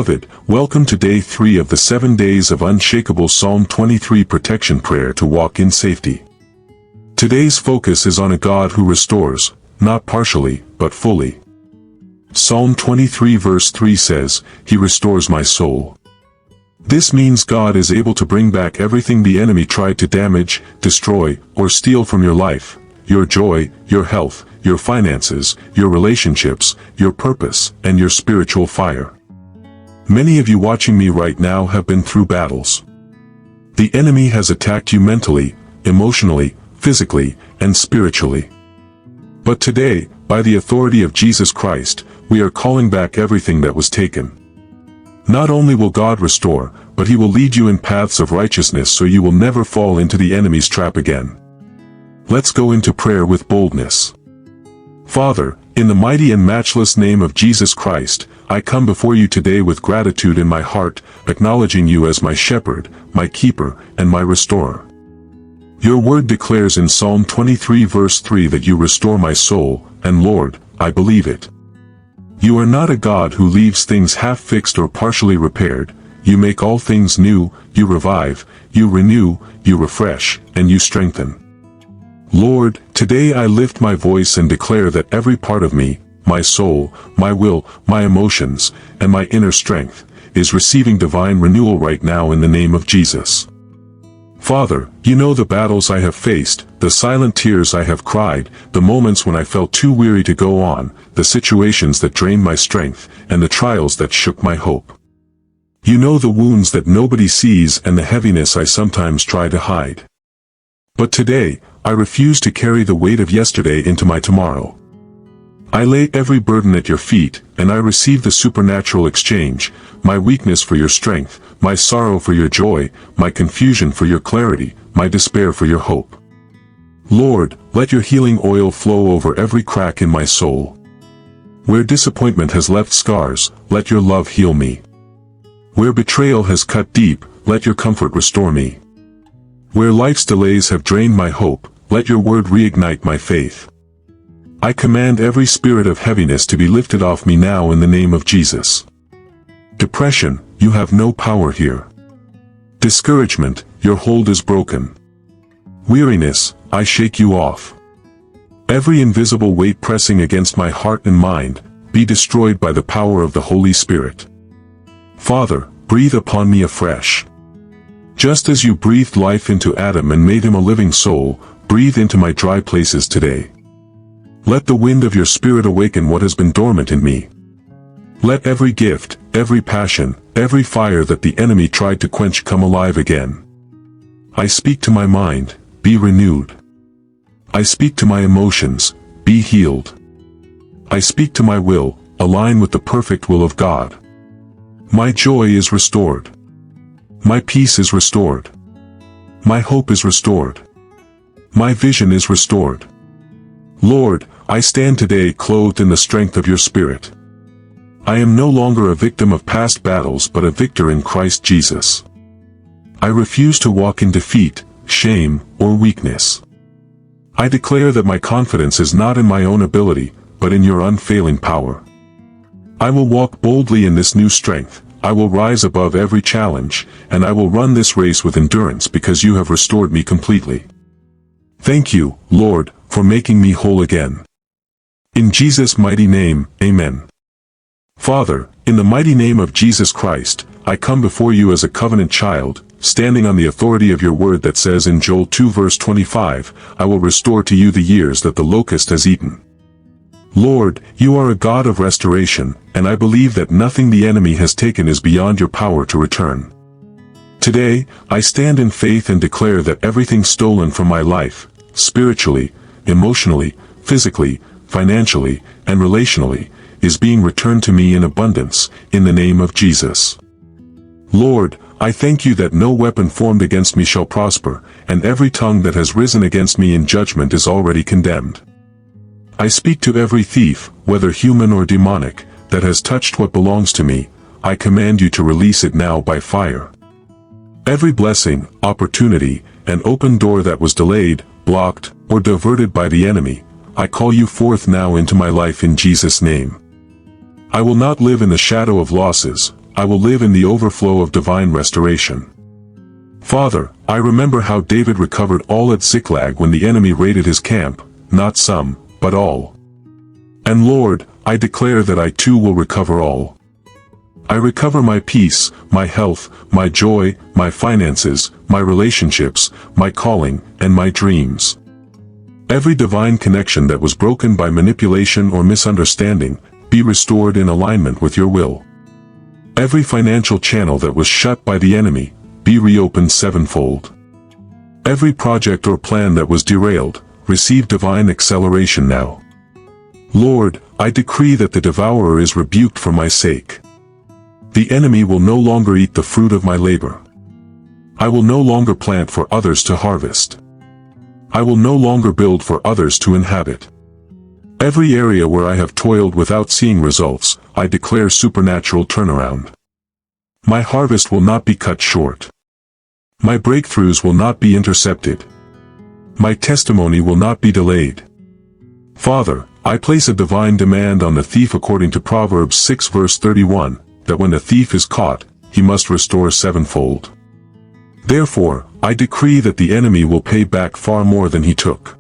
Beloved, welcome to day 3 of the 7 days of Unshakable Psalm 23 protection prayer to walk in safety. Today's focus is on a God who restores, not partially, but fully. Psalm 23 verse 3 says, "He restores my soul." This means God is able to bring back everything the enemy tried to damage, destroy, or steal from your life: your joy, your health, your finances, your relationships, your purpose, and your spiritual fire. Many of you watching me right now have been through battles. The enemy has attacked you mentally, emotionally, physically, and spiritually. But today, by the authority of Jesus Christ, we are calling back everything that was taken. Not only will God restore, but He will lead you in paths of righteousness so you will never fall into the enemy's trap again. Let's go into prayer with boldness. Father, in the mighty and matchless name of Jesus Christ, I come before you today with gratitude in my heart, acknowledging you as my shepherd, my keeper, and my restorer. Your word declares in Psalm 23 verse 3 that you restore my soul, and Lord, I believe it. You are not a God who leaves things half-fixed or partially repaired. You make all things new, you revive, you renew, you refresh, and you strengthen. Lord, today I lift my voice and declare that every part of me, my soul, my will, my emotions, and my inner strength, is receiving divine renewal right now in the name of Jesus. Father, you know the battles I have faced, the silent tears I have cried, the moments when I felt too weary to go on, the situations that drained my strength, and the trials that shook my hope. You know the wounds that nobody sees and the heaviness I sometimes try to hide. But today, I refuse to carry the weight of yesterday into my tomorrow. I lay every burden at your feet, and I receive the supernatural exchange, my weakness for your strength, my sorrow for your joy, my confusion for your clarity, my despair for your hope. Lord, let your healing oil flow over every crack in my soul. Where disappointment has left scars, let your love heal me. Where betrayal has cut deep, let your comfort restore me. Where life's delays have drained my hope, let your word reignite my faith. I command every spirit of heaviness to be lifted off me now in the name of Jesus. Depression, you have no power here. Discouragement, your hold is broken. Weariness, I shake you off. Every invisible weight pressing against my heart and mind, be destroyed by the power of the Holy Spirit. Father, breathe upon me afresh. Just as you breathed life into Adam and made him a living soul, breathe into my dry places today. Let the wind of your Spirit awaken what has been dormant in me. Let every gift, every passion, every fire that the enemy tried to quench come alive again. I speak to my mind, be renewed. I speak to my emotions, be healed. I speak to my will, align with the perfect will of God. My joy is restored. My peace is restored. My hope is restored. My vision is restored. Lord, I stand today clothed in the strength of your Spirit. I am no longer a victim of past battles but a victor in Christ Jesus. I refuse to walk in defeat, shame, or weakness. I declare that my confidence is not in my own ability, but in your unfailing power. I will walk boldly in this new strength. I will rise above every challenge, and I will run this race with endurance because you have restored me completely. Thank you, Lord, for making me whole again. In Jesus' mighty name, Amen. Father, in the mighty name of Jesus Christ, I come before you as a covenant child, standing on the authority of your word that says in Joel 2 verse 25, I will restore to you the years that the locust has eaten. Lord, you are a God of restoration, and I believe that nothing the enemy has taken is beyond your power to return. Today, I stand in faith and declare that everything stolen from my life, spiritually, emotionally, physically, financially, and relationally, is being returned to me in abundance, in the name of Jesus. Lord, I thank you that no weapon formed against me shall prosper, and every tongue that has risen against me in judgment is already condemned. I speak to every thief, whether human or demonic, that has touched what belongs to me. I command you to release it now by fire. Every blessing, opportunity, and open door that was delayed, blocked, or diverted by the enemy, I call you forth now into my life in Jesus' name. I will not live in the shadow of losses, I will live in the overflow of divine restoration. Father, I remember how David recovered all at Ziklag when the enemy raided his camp, not some, but all. And Lord, I declare that I too will recover all. I recover my peace, my health, my joy, my finances, my relationships, my calling, and my dreams. Every divine connection that was broken by manipulation or misunderstanding, be restored in alignment with your will. Every financial channel that was shut by the enemy, be reopened sevenfold. Every project or plan that was derailed, receive divine acceleration now. Lord, I decree that the devourer is rebuked for my sake. The enemy will no longer eat the fruit of my labor. I will no longer plant for others to harvest. I will no longer build for others to inhabit. Every area where I have toiled without seeing results, I declare supernatural turnaround. My harvest will not be cut short. My breakthroughs will not be intercepted. My testimony will not be delayed. Father, I place a divine demand on the thief according to Proverbs 6 verse 31, that when the thief is caught, he must restore sevenfold. Therefore, I decree that the enemy will pay back far more than he took.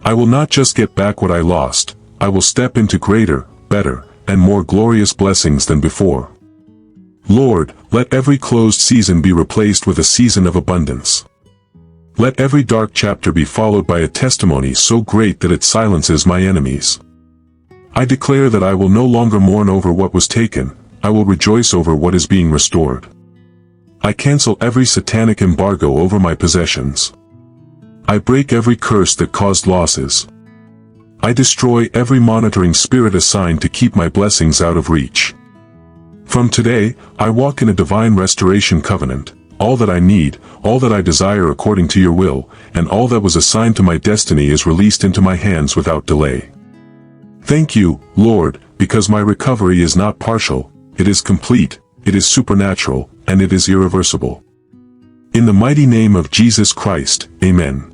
I will not just get back what I lost, I will step into greater, better, and more glorious blessings than before. Lord, let every closed season be replaced with a season of abundance. Let every dark chapter be followed by a testimony so great that it silences my enemies. I declare that I will no longer mourn over what was taken, I will rejoice over what is being restored. I cancel every satanic embargo over my possessions. I break every curse that caused losses. I destroy every monitoring spirit assigned to keep my blessings out of reach. From today, I walk in a divine restoration covenant. All that I need, all that I desire according to your will, and all that was assigned to my destiny is released into my hands without delay. Thank you, Lord, because my recovery is not partial, it is complete, it is supernatural, and it is irreversible. In the mighty name of Jesus Christ, Amen.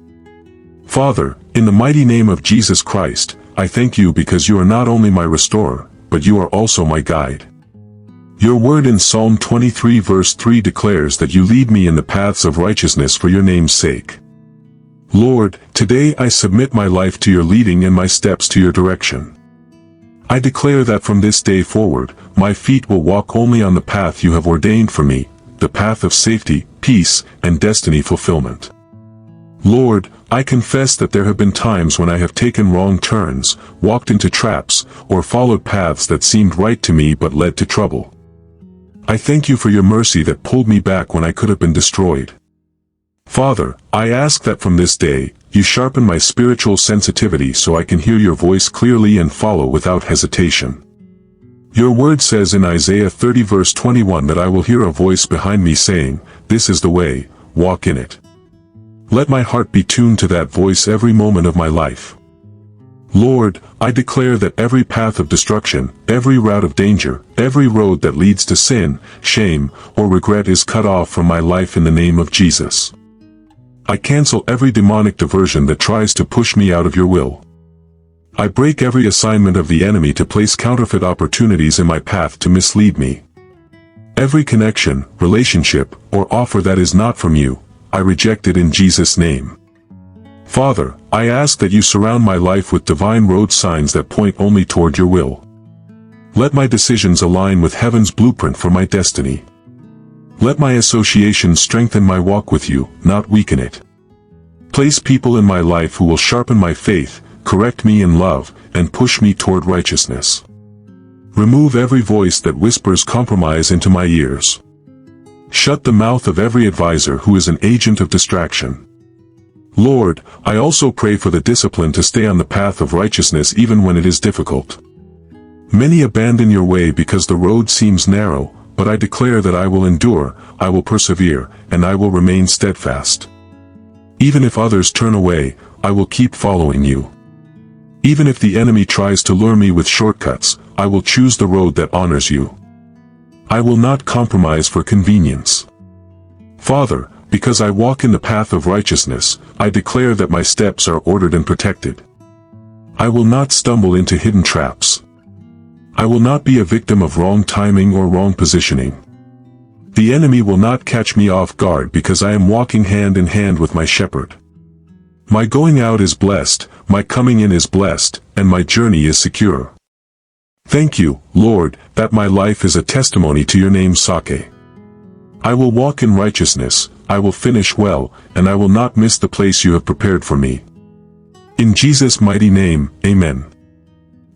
Father, in the mighty name of Jesus Christ, I thank you because you are not only my restorer, but you are also my guide. Your word in Psalm 23 verse 3 declares that you lead me in the paths of righteousness for your name's sake. Lord, today I submit my life to your leading and my steps to your direction. I declare that from this day forward, my feet will walk only on the path you have ordained for me, the path of safety, peace, and destiny fulfillment. Lord, I confess that there have been times when I have taken wrong turns, walked into traps, or followed paths that seemed right to me but led to trouble. I thank you for your mercy that pulled me back when I could have been destroyed. Father, I ask that from this day, you sharpen my spiritual sensitivity so I can hear your voice clearly and follow without hesitation. Your word says in Isaiah 30 verse 21 that I will hear a voice behind me saying, "This is the way, walk in it." Let my heart be tuned to that voice every moment of my life. Lord, I declare that every path of destruction, every route of danger, every road that leads to sin, shame, or regret is cut off from my life in the name of Jesus. I cancel every demonic diversion that tries to push me out of your will. I break every assignment of the enemy to place counterfeit opportunities in my path to mislead me. Every connection, relationship, or offer that is not from you, I reject it in Jesus' name. Father, I ask that you surround my life with divine road signs that point only toward your will. Let my decisions align with heaven's blueprint for my destiny. Let my associations strengthen my walk with you, not weaken it. Place people in my life who will sharpen my faith, correct me in love, and push me toward righteousness. Remove every voice that whispers compromise into my ears. Shut the mouth of every advisor who is an agent of distraction. Lord, I also pray for the discipline to stay on the path of righteousness even when it is difficult. Many abandon your way because the road seems narrow, but I declare that I will endure, I will persevere, and I will remain steadfast. Even if others turn away, I will keep following you. Even if the enemy tries to lure me with shortcuts, I will choose the road that honors you. I will not compromise for convenience. Father, because I walk in the path of righteousness, I declare that my steps are ordered and protected. I will not stumble into hidden traps. I will not be a victim of wrong timing or wrong positioning. The enemy will not catch me off guard because I am walking hand in hand with my shepherd. My going out is blessed, my coming in is blessed, and my journey is secure. Thank you, Lord, that my life is a testimony to your name, Sake. I will walk in righteousness, I will finish well, and I will not miss the place you have prepared for me. In Jesus' mighty name, Amen.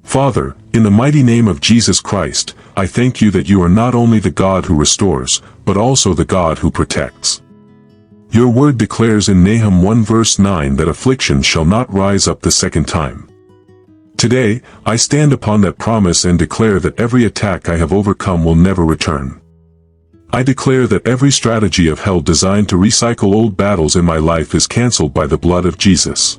Father, in the mighty name of Jesus Christ, I thank you that you are not only the God who restores, but also the God who protects. Your word declares in Nahum 1 verse 9 that affliction shall not rise up the second time. Today, I stand upon that promise and declare that every attack I have overcome will never return. I declare that every strategy of hell designed to recycle old battles in my life is cancelled by the blood of Jesus.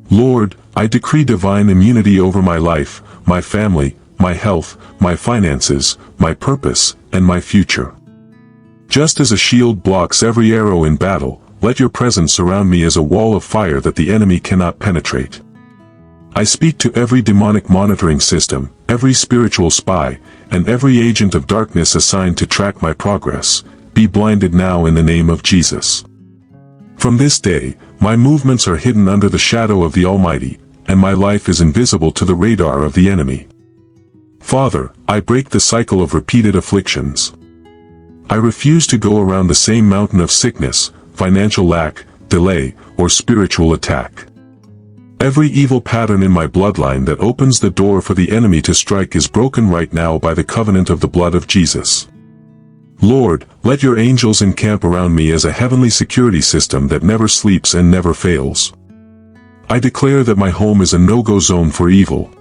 Lord, I decree divine immunity over my life, my family, my health, my finances, my purpose, and my future. Just as a shield blocks every arrow in battle, let your presence surround me as a wall of fire that the enemy cannot penetrate. I speak to every demonic monitoring system, every spiritual spy, and every agent of darkness assigned to track my progress. Be blinded now in the name of Jesus. From this day, my movements are hidden under the shadow of the Almighty, and my life is invisible to the radar of the enemy. Father, I break the cycle of repeated afflictions. I refuse to go around the same mountain of sickness, financial lack, delay, or spiritual attack. Every evil pattern in my bloodline that opens the door for the enemy to strike is broken right now by the covenant of the blood of Jesus. Lord, let your angels encamp around me as a heavenly security system that never sleeps and never fails. I declare that my home is a no-go zone for evil.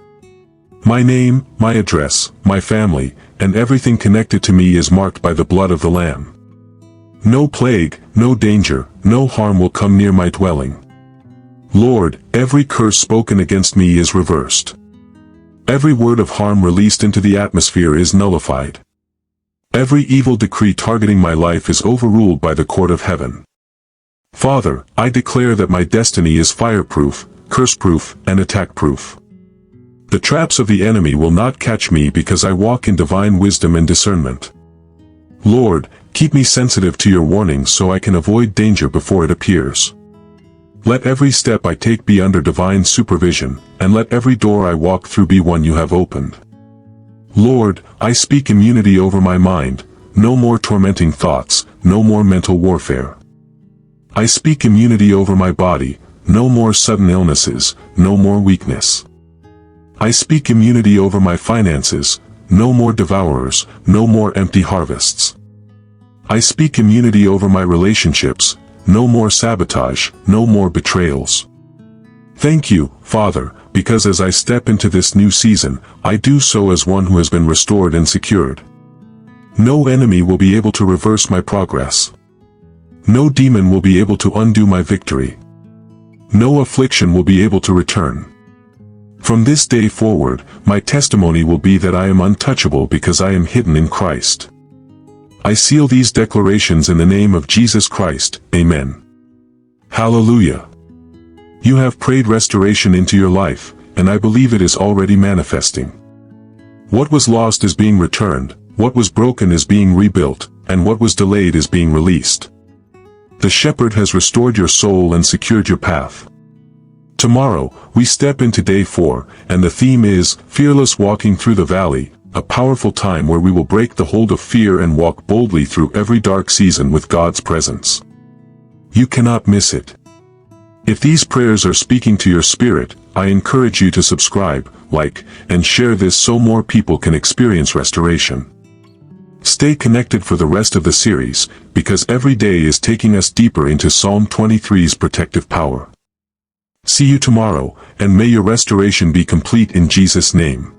My name, my address, my family, and everything connected to me is marked by the blood of the Lamb. No plague, no danger, no harm will come near my dwelling. Lord, every curse spoken against me is reversed. Every word of harm released into the atmosphere is nullified. Every evil decree targeting my life is overruled by the court of heaven. Father, I declare that my destiny is fireproof, curse-proof, and attack-proof. The traps of the enemy will not catch me because I walk in divine wisdom and discernment. Lord, keep me sensitive to your warnings so I can avoid danger before it appears. Let every step I take be under divine supervision, and let every door I walk through be one you have opened. Lord, I speak immunity over my mind, no more tormenting thoughts, no more mental warfare. I speak immunity over my body, no more sudden illnesses, no more weakness. I speak immunity over my finances, no more devourers, no more empty harvests. I speak immunity over my relationships, no more sabotage, no more betrayals. Thank you, Father, because as I step into this new season, I do so as one who has been restored and secured. No enemy will be able to reverse my progress. No demon will be able to undo my victory. No affliction will be able to return. From this day forward, my testimony will be that I am untouchable because I am hidden in Christ. I seal these declarations in the name of Jesus Christ, Amen. Hallelujah. You have prayed restoration into your life, and I believe it is already manifesting. What was lost is being returned, what was broken is being rebuilt, and what was delayed is being released. The Shepherd has restored your soul and secured your path. Tomorrow, we step into day 4, and the theme is, Fearless Walking Through the Valley, a powerful time where we will break the hold of fear and walk boldly through every dark season with God's presence. You cannot miss it. If these prayers are speaking to your spirit, I encourage you to subscribe, like, and share this so more people can experience restoration. Stay connected for the rest of the series, because every day is taking us deeper into Psalm 23's protective power. See you tomorrow, and may your restoration be complete in Jesus' name.